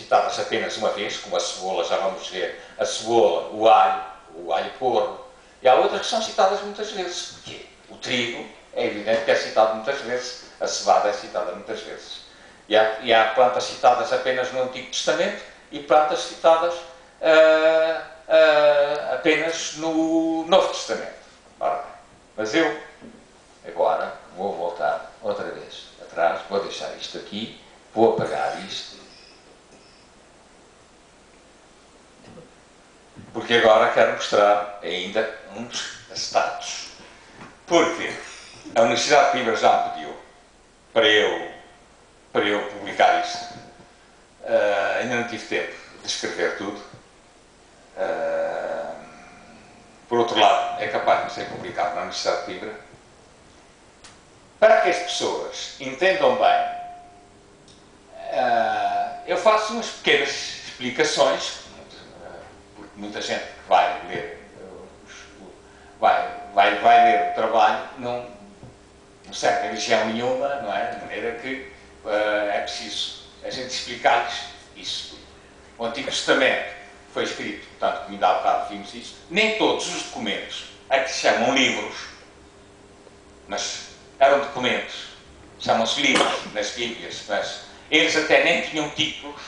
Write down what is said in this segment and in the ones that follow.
citadas apenas uma vez, como a cebola, já vamos ver, a cebola, o alho porro, e há outras que são citadas muitas vezes. Porquê? O trigo é evidente que é citado muitas vezes, a cevada é citada muitas vezes. E há plantas citadas apenas no Antigo Testamento e plantas citadas apenas no Novo Testamento. Ora, mas eu agora vou voltar outra vez atrás, vou deixar isto aqui, vou apagar isto, porque agora quero mostrar ainda uns status. Porque a Universidade de Coimbra já me pediu para eu publicar isto. Ainda não tive tempo de escrever tudo. Por outro lado, é capaz de não ser publicado na Universidade de Coimbra. Para que as pessoas entendam bem, eu faço umas pequenas explicações, porque muita gente que vai ler vai ler o trabalho não segue religião nenhuma, não é? De maneira que é preciso a gente explicar-lhes isso tudo. O Antigo Testamento foi escrito, portanto, como ainda há bocado vimos isso, nem todos os documentos a que se chamam livros, mas eram documentos, chamam-se livros nas Bíblias, mas eles até nem tinham títulos.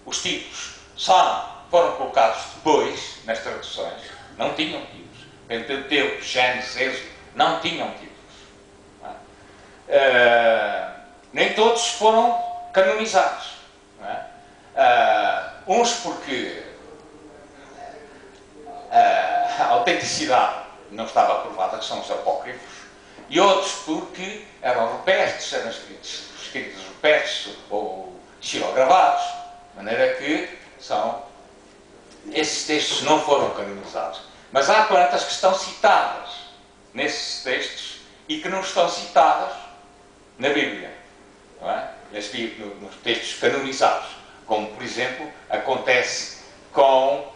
Os títulos só foram colocados depois nas traduções, não tinham títulos. Pentateuco, Gênesis, Êxodo, não tinham títulos. Nem todos foram canonizados. Não é? Uns porque a autenticidade não estava aprovada, que são os apócrifos, e outros porque eram rupestres, eram escritos rupestres ou xilogravados, de maneira que esses textos não foram canonizados. Mas há plantas que estão citadas nesses textos e que não estão citadas na Bíblia, não é? Nos textos canonizados, como, por exemplo, acontece com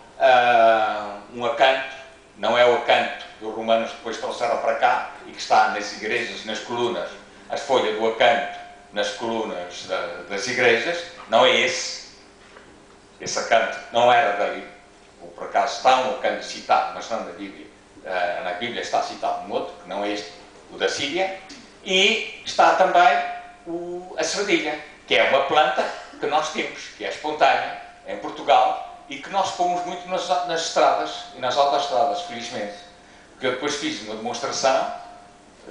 um acanto, não é o acanto que os romanos depois trouxeram para cá e que está nas igrejas, nas colunas, as folhas do acanto nas colunas das igrejas, não é esse. Esse acanto não era dali. Ou por acaso está um acanto citado, mas não na Bíblia. Na Bíblia está citado um outro, que não é este, o da Síria, e está também a sardilha, que é uma planta que nós temos, que é espontânea, em Portugal, e que nós pomos muito nas estradas e nas autoestradas, felizmente. Porque eu depois fiz uma demonstração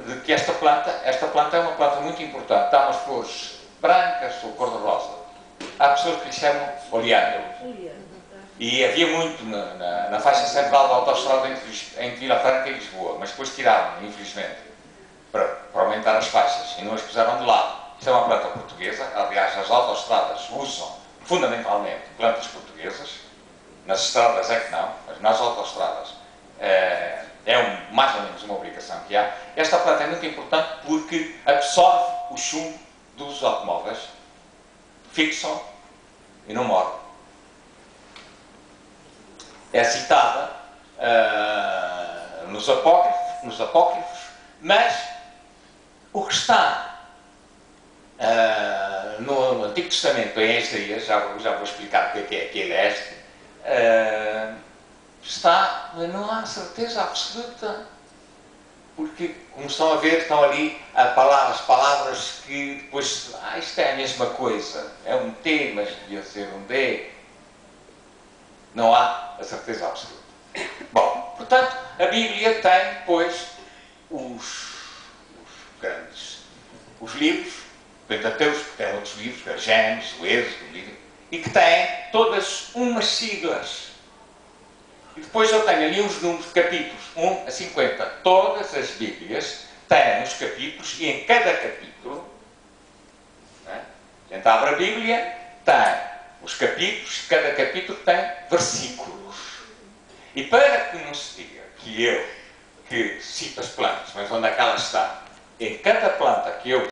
de que esta planta é uma planta muito importante. Dá umas flores brancas ou cor-de-rosa. Há pessoas que lhe chamam oleandro. E havia muito na faixa central da autoestrada entre Vila Franca e Lisboa, mas depois tiraram, infelizmente, para aumentar as faixas e não as puseram de lado. Isto é uma planta portuguesa, aliás, as autoestradas usam fundamentalmente plantas portuguesas, nas estradas é que não, mas nas autoestradas mais ou menos uma obrigação que há. Esta planta é muito importante porque absorve o chumbo dos automóveis, fixam e não morre. É citada nos apócrifos, mas o que está no Antigo Testamento, em Isaías, já vou explicar o que é aquele este, não há certeza absoluta, porque, como estão a ver, estão ali as palavras que depois, isto é a mesma coisa, é um T, mas devia ser um D. Não há a certeza absoluta. Bom, portanto, a Bíblia tem, pois, os livros, o Pentateuco, que tem outros livros, a Gênesis, o Êxodo, e que têm todas umas siglas. E depois eu tenho ali uns números de capítulos, 1 a 50. Todas as Bíblias têm os capítulos e em cada capítulo, a gente abre a Bíblia, tem os capítulos, cada capítulo tem versículos. E para que não se diga que eu cito as plantas, mas onde é que elas estão, em cada planta que eu